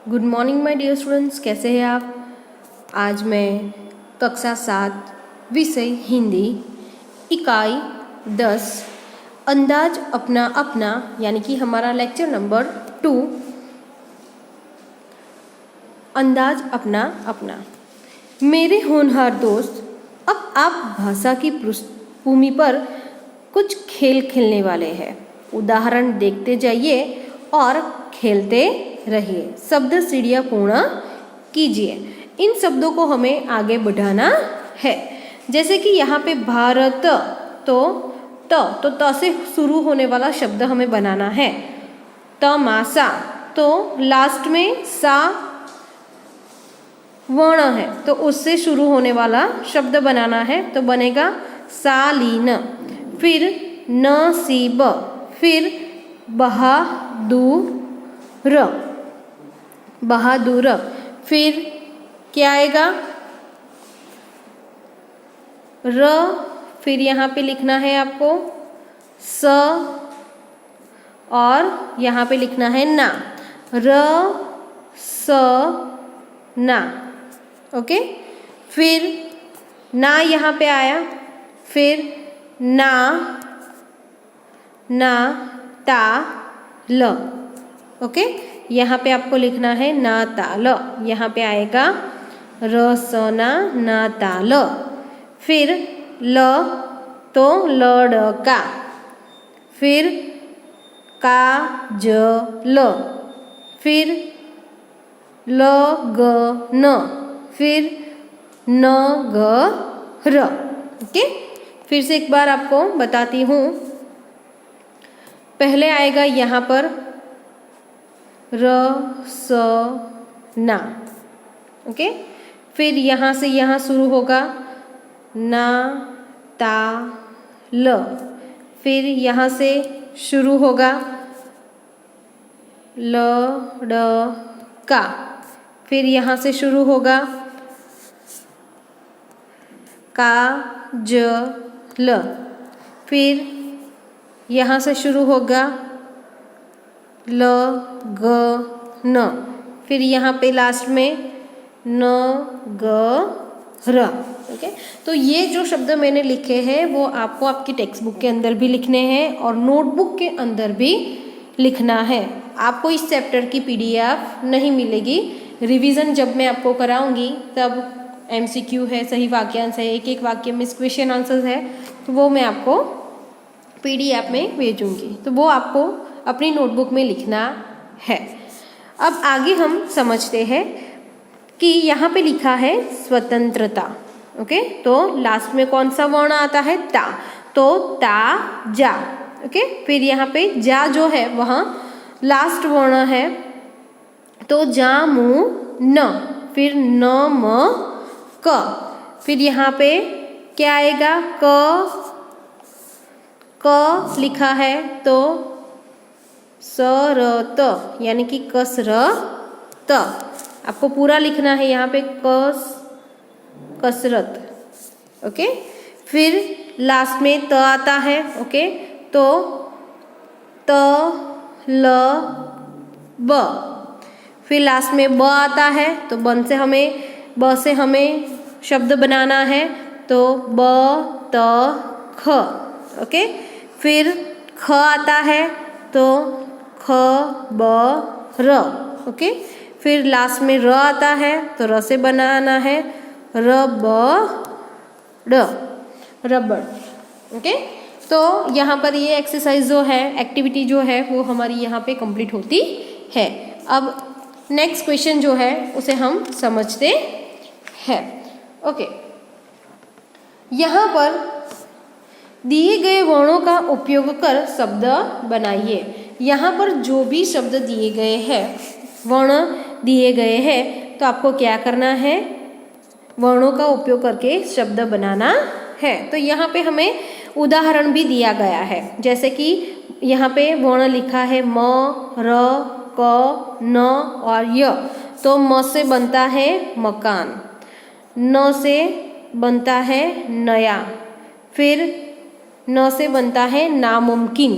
Good morning my dear students, कैसे हैं आप। आज मैं कक्षा 7 विषय हिंदी इकाई 10 अंदाज अपना अपना यानी कि हमारा लेक्चर नंबर 2 अंदाज अपना अपना। मेरे होनहार दोस्त, अब आप भाषा की पृष्ठभूमि पर कुछ खेल खेलने वाले हैं। उदाहरण देखते जाइए और खेलते रहिए। शब्द सीढ़ियाँ पूर्ण कीजिए। इन शब्दों को हमें आगे बढ़ाना है। जैसे कि यहाँ पे भारत, तो त से शुरू होने वाला शब्द हमें बनाना है। तमाशा, तो लास्ट में सा वर्ण है तो उससे शुरू होने वाला शब्द बनाना है, तो बनेगा सालीन। फिर नसीब, फिर बहादुर, फिर क्या आएगा र, फिर यहाँ पे लिखना है आपको स और यहाँ पे लिखना है ना, र स ना। ओके, फिर ना यहाँ पे आया, फिर ना ता ल। ओके, यहाँ पे आपको लिखना है ना ता ल। यहाँ पे आएगा रसना ना ता ल। फिर ल तो लड़का, फिर काजल, फिर लगन, फिर नगर। ओके, फिर से एक बार आपको बताती हूँ। पहले आएगा यहाँ पर रसना। ओके, फिर यहाँ से यहाँ शुरू होगा ना ता ल। फिर यहाँ से शुरू होगा लड़का, फिर यहाँ से शुरू होगा काजल, फिर यहाँ से शुरू होगा लगन, फिर यहाँ पे लास्ट में नगर। ओके, तो ये जो शब्द मैंने लिखे हैं वो आपको आपकी टेक्स्ट बुक के अंदर भी लिखने हैं और नोटबुक के अंदर भी लिखना है। आपको इस चैप्टर की PDF नहीं मिलेगी। रिवीजन जब मैं आपको कराऊंगी तब MCQ है, सही वाक्यांश है, एक एक वाक्य में क्वेश्चन आंसर है, तो वो मैं आपको PDF में भेजूंगी, तो वो आपको अपनी नोटबुक में लिखना है। अब आगे हम समझते हैं कि यहाँ पे लिखा है स्वतंत्रता। ओके, तो लास्ट में कौन सा वर्ण आता है ता, तो ता जा। ओके, फिर यहाँ पे जा जो है वहाँ लास्ट वर्ण है, तो जा मु न, फिर न म क, फिर यहाँ पे क्या आएगा क लिखा है तो सरत यानी कि कसरत। आपको पूरा लिखना है यहाँ पे कसरत। ओके, फिर लास्ट में त आता है। ओके, तो त ल ब, फिर लास्ट में ब आता है, तो ब से हमें शब्द बनाना है, तो ब त ख। ओके, फिर ख आता है तो ख ब र। ओके, फिर लास्ट में र आता है तो र से बनाना है रबड़। ओके, तो यहाँ पर ये एक्सरसाइज जो है, एक्टिविटी जो है वो हमारी यहाँ पे कंप्लीट होती है। अब नेक्स्ट क्वेश्चन जो है उसे हम समझते हैं। ओके, यहाँ पर दिए गए वर्णों का उपयोग कर शब्द बनाइए। यहाँ पर जो भी शब्द दिए गए हैं, वर्ण दिए गए हैं, तो आपको क्या करना है, वर्णों का उपयोग करके शब्द बनाना है। तो यहाँ पे हमें उदाहरण भी दिया गया है, जैसे कि यहाँ पे वर्ण लिखा है म, र, क, न और य। तो म से बनता है मकान, न से बनता है नया, फिर न से बनता है नामुमकिन,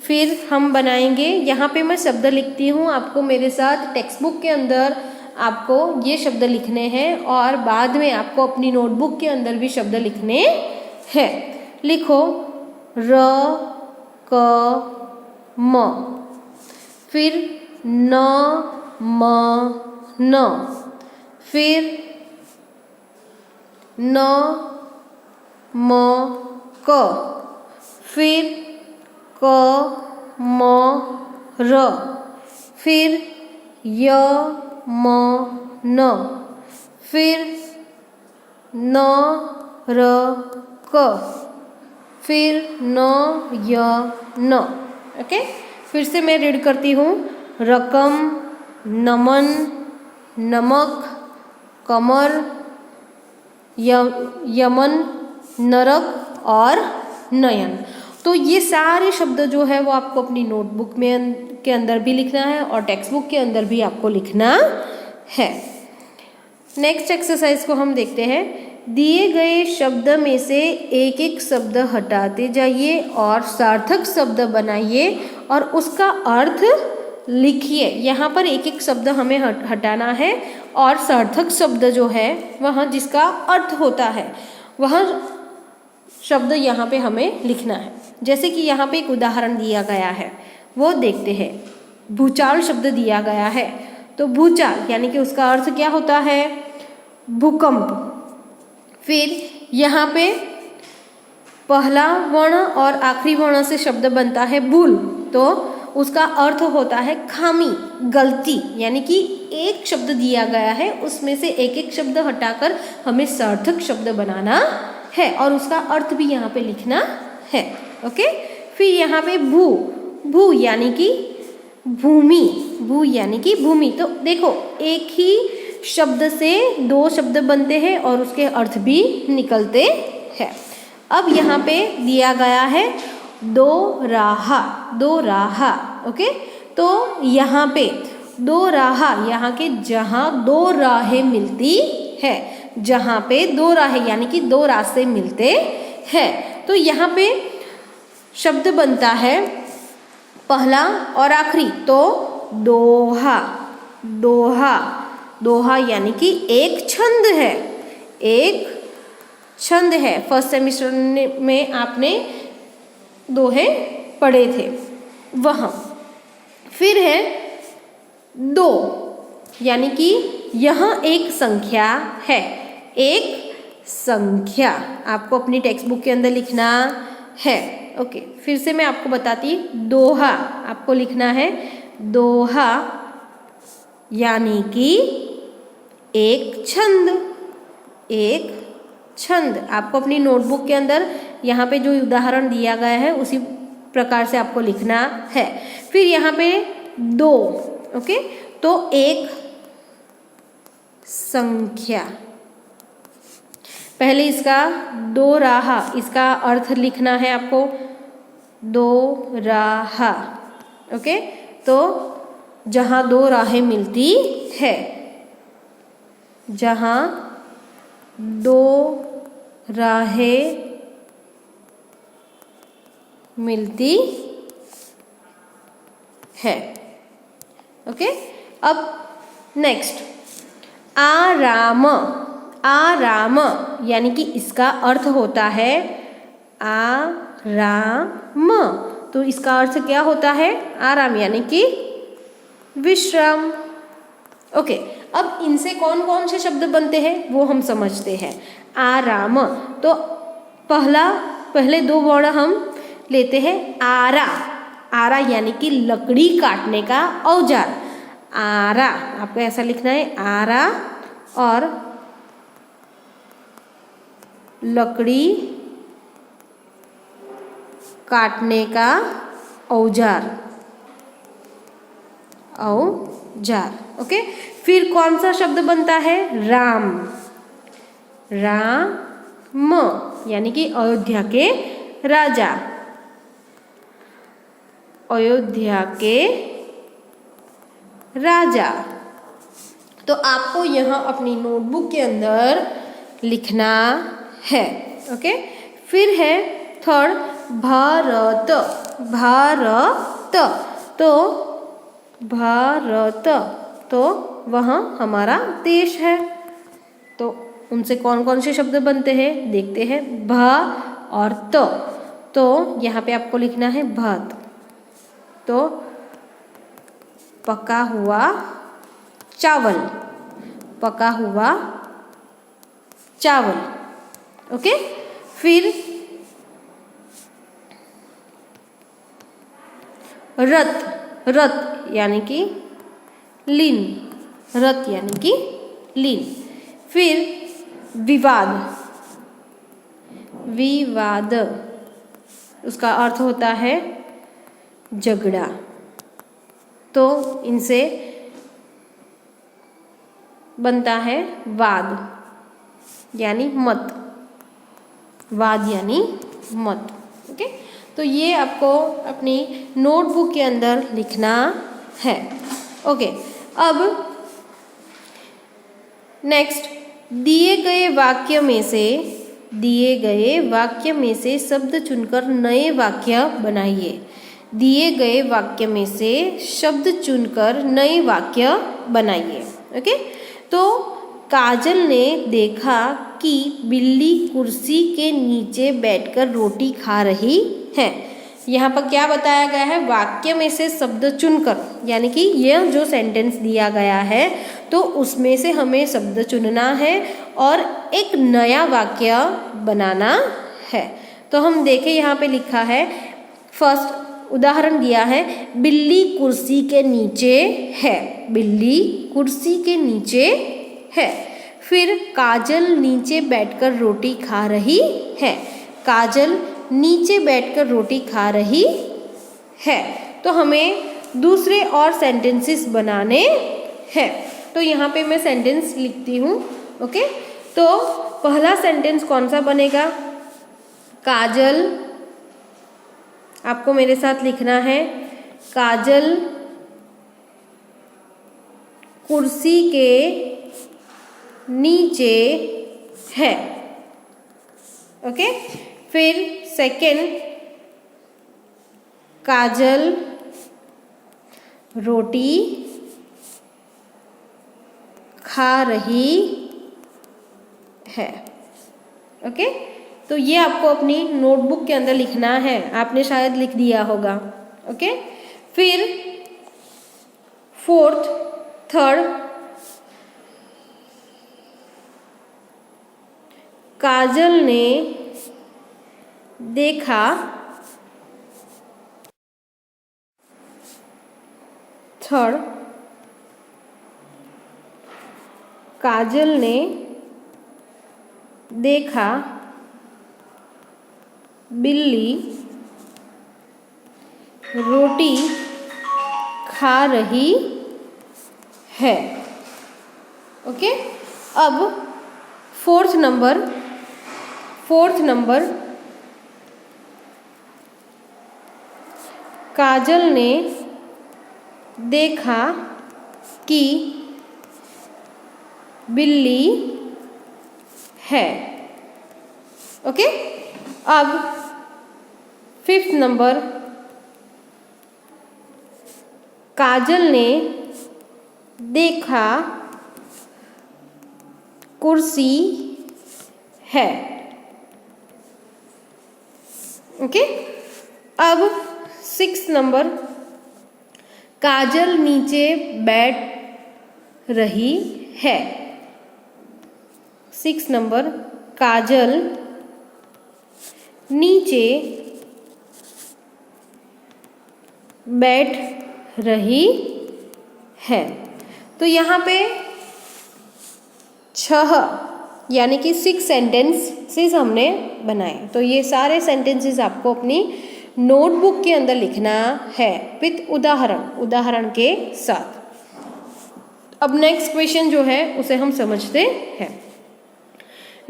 फिर हम बनाएंगे, यहाँ पे मैं शब्द लिखती हूँ, आपको मेरे साथ टेक्स्ट बुक के अंदर आपको ये शब्द लिखने हैं और बाद में आपको अपनी नोटबुक के अंदर भी शब्द लिखने हैं। लिखो र क म, फिर न म न, फिर न म क, फिर क म र, फिर य म न, फिर न र क, फिर न य न। ओके, फिर से मैं रीड करती हूँ। रकम, नमन, नमक, कमर, यमन, नरक और नयन। तो ये सारे शब्द जो है वो आपको अपनी नोटबुक में के अंदर भी लिखना है और टेक्स्ट बुक के अंदर भी आपको लिखना है। नेक्स्ट एक्सरसाइज को हम देखते हैं। दिए गए शब्द में से एक एक शब्द हटाते जाइए और सार्थक शब्द बनाइए और उसका अर्थ लिखिए। यहाँ पर एक एक शब्द हमें हटाना है और सार्थक शब्द जो है वह जिसका अर्थ होता है वह शब्द यहाँ पे हमें लिखना है। जैसे कि यहाँ पे एक उदाहरण दिया गया है, वो देखते हैं। भूचाल शब्द दिया गया है, तो भूचाल यानी कि उसका अर्थ क्या होता है? भूकंप। फिर यहाँ पे पहला वर्ण और आखिरी वर्ण से शब्द बनता है भूल, तो उसका अर्थ होता है खामी, गलती। यानी कि एक शब्द दिया गया है, उसमें से एक एक शब्द हटाकर हमें सार्थक शब्द बनाना है और उसका अर्थ भी यहाँ पे लिखना है। ओके, फिर यहाँ पे भू, भू यानी कि भूमि, भू यानी कि भूमि। तो देखो एक ही शब्द से दो शब्द बनते हैं और उसके अर्थ भी निकलते हैं। अब यहाँ पे दिया गया है दो राहा, दो राहा। ओके, तो यहाँ पे दो राहा, यहाँ के जहाँ दो राहें मिलती है, जहाँ पे दो राहें यानी कि दो रास्ते मिलते हैं, तो यहाँ पे शब्द बनता है पहला और आखिरी, तो दोहा, दोहा, दोहा यानी कि एक छंद है, एक छंद है। फर्स्ट सेमिस्टर में आपने दोहे पढ़े थे वहाँ। फिर है दो, यानी कि यह एक संख्या है, एक संख्या आपको अपनी टेक्स्ट बुक के अंदर लिखना है। ओके, फिर से मैं आपको बताती, दोहा आपको लिखना है, दोहा यानी कि एक छंद, एक छंद। आपको अपनी नोटबुक के अंदर यहाँ पे जो उदाहरण दिया गया है उसी प्रकार से आपको लिखना है। फिर यहाँ पे दो, ओके, तो एक संख्या। पहले इसका दो राहा, इसका अर्थ लिखना है आपको, दो राहा। ओके, तो जहाँ दो राहें मिलती है, जहाँ दो राहें मिलती है। ओके, अब नेक्स्ट आराम, आराम यानी कि इसका अर्थ होता है आराम। तो इसका अर्थ क्या होता है? आराम यानी कि विश्राम। ओके, अब इनसे कौन कौन से शब्द बनते हैं वो हम समझते हैं। आराम, तो पहले दो वर्ण हम लेते हैं। आरा, आरा यानी कि लकड़ी काटने का औजार। आरा आपको ऐसा लिखना है, आरा और लकड़ी काटने का औजार, औजार। ओके, फिर कौन सा शब्द बनता है? राम, राम यानी कि अयोध्या के राजा, अयोध्या के राजा। तो आपको यहाँ अपनी नोटबुक के अंदर लिखना है। ओके, फिर है थर्ड भारत, भारत, तो भारत तो वह हमारा देश है। तो उनसे कौन कौन से शब्द बनते हैं देखते हैं। भा और त, तो यहाँ पे आपको लिखना है भात, तो पका हुआ चावल, पका हुआ चावल। ओके, फिर रत, रत यानी कि लीन, रत यानी कि लीन। फिर विवाद, विवाद उसका अर्थ होता है झगड़ा, तो इनसे बनता है वाद यानी मत, वाद यानी मत। ओके, तो ये आपको अपनी नोटबुक के अंदर लिखना है। ओके, अब नेक्स्ट, दिए गए वाक्य में से, दिए गए वाक्य में से शब्द चुनकर नए वाक्य बनाइए। दिए गए वाक्य में से शब्द चुनकर नए वाक्य बनाइए। ओके, तो काजल ने देखा कि बिल्ली कुर्सी के नीचे बैठकर रोटी खा रही है। यहाँ पर क्या बताया गया है, वाक्य में से शब्द चुनकर, यानी कि यह जो सेंटेंस दिया गया है तो उसमें से हमें शब्द चुनना है और एक नया वाक्य बनाना है। तो हम देखें यहाँ पे लिखा है, फर्स्ट उदाहरण दिया है, बिल्ली कुर्सी के नीचे है, बिल्ली कुर्सी के नीचे है। फिर काजल नीचे बैठकर रोटी खा रही है, काजल नीचे बैठकर रोटी खा रही है। तो हमें दूसरे और सेंटेंसेस बनाने हैं। तो यहाँ पे मैं सेंटेंस लिखती हूँ। ओके, तो पहला सेंटेंस कौन सा बनेगा, काजल, आपको मेरे साथ लिखना है, काजल कुर्सी के नीचे है। ओके, फिर सेकेंड, काजल रोटी खा रही है। ओके, तो ये आपको अपनी नोटबुक के अंदर लिखना है, आपने शायद लिख दिया होगा। ओके, फिर फोर्थ, थर्ड, काजल ने देखा, थर्ड, काजल ने देखा बिल्ली रोटी खा रही है। ओके, अब फोर्थ नंबर, काजल ने देखा कि बिल्ली है। ओके, अब फिफ्थ नंबर, काजल ने देखा कुर्सी है। ओके, अब सिक्स्थ नंबर, काजल नीचे बैठ रही है। सिक्स्थ नंबर, काजल नीचे बैठ रही है। तो यहाँ पे 6 यानी कि 6 सेंटेंसेस हमने बनाए। तो ये सारे सेंटेंसेस आपको अपनी नोटबुक के अंदर लिखना है विथ उदाहरण के साथ। अब नेक्स्ट क्वेश्चन जो है उसे हम समझते हैं।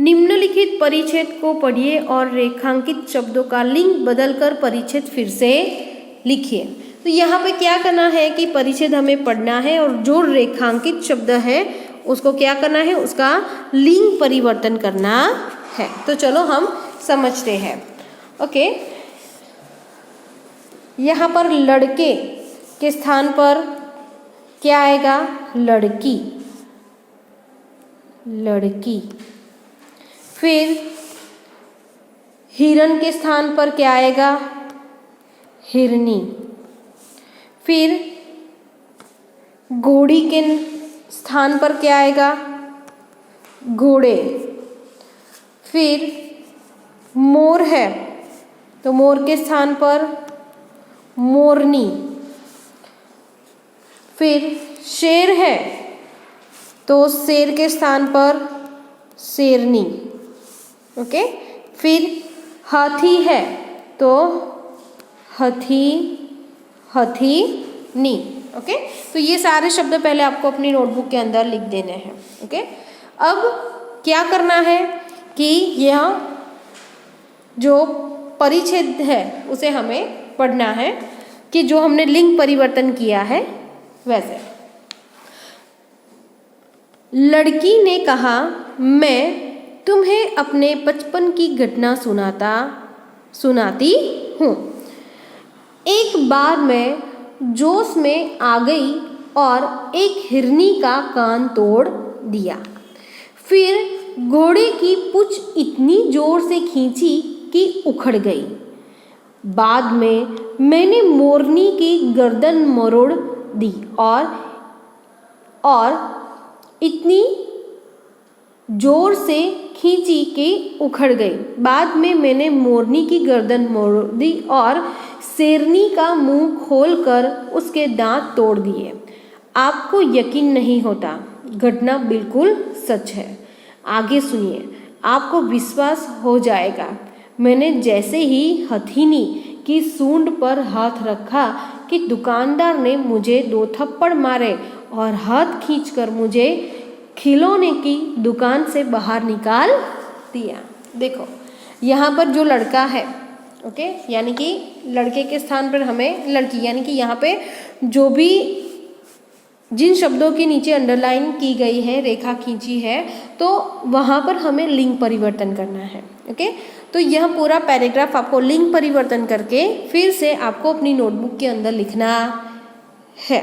निम्नलिखित परिच्छेद को पढ़िए और रेखांकित शब्दों का लिंग बदलकर परिच्छेद फिर से लिखिए। तो यहाँ पे क्या करना है कि परिच्छेद हमें पढ़ना है और जो रेखांकित शब्द है उसको क्या करना है, उसका लिंग परिवर्तन करना है। तो चलो हम समझते हैं। ओके, यहाँ पर लड़के के स्थान पर क्या आएगा? लड़की, लड़की। फिर हिरन के स्थान पर क्या आएगा? हिरनी। फिर घोड़ी के स्थान पर क्या आएगा? घोड़े। फिर मोर है तो मोर के स्थान पर मोरनी। फिर शेर है तो शेर के स्थान पर शेरनी। ओके, फिर हाथी है तो हथी, हथीनी। ओके, तो ये सारे शब्द पहले आपको अपनी नोटबुक के अंदर लिख देने हैं। ओके, अब क्या करना है कि यह जो परिच्छेद है उसे हमें पढ़ना है कि जो हमने लिंग परिवर्तन किया है वैसे। लड़की ने कहा, मैं तुम्हें अपने बचपन की घटना सुनाती हूँ। एक बार मैं जोश में आ गई और एक हिरनी का कान तोड़ दिया। फिर घोड़े की पूंछ इतनी जोर से खींची कि उखड़ गई। बाद में मैंने मोरनी की गर्दन मरोड़ दी और इतनी जोर से खींची कि उखड़ गई। बाद में मैंने मोरनी की गर्दन मोड़ दी और शेरनी का मुंह खोलकर उसके दांत तोड़ दिए। आपको यकीन नहीं होता, घटना बिल्कुल सच है। आगे सुनिए, आपको विश्वास हो जाएगा। मैंने जैसे ही हथीनी की सूंड पर हाथ रखा कि दुकानदार ने मुझे 2 थप्पड़ मारे और हाथ खींचकर मुझे खिलौने की दुकान से बाहर निकाल दिया। देखो यहाँ पर जो लड़का है, ओके, यानी कि लड़के के स्थान पर हमें लड़की, यानी कि यहाँ पे जो भी जिन शब्दों के नीचे अंडरलाइन की गई है, रेखा खींची है, तो वहाँ पर हमें लिंग परिवर्तन करना है। ओके, तो यह पूरा पैराग्राफ आपको लिंग परिवर्तन करके फिर से आपको अपनी नोटबुक के अंदर लिखना है।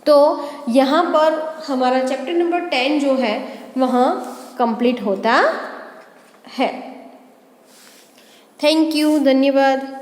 तो यहाँ पर हमारा चैप्टर नंबर 10 जो है वहाँ कंप्लीट होता है। थैंक यू, धन्यवाद।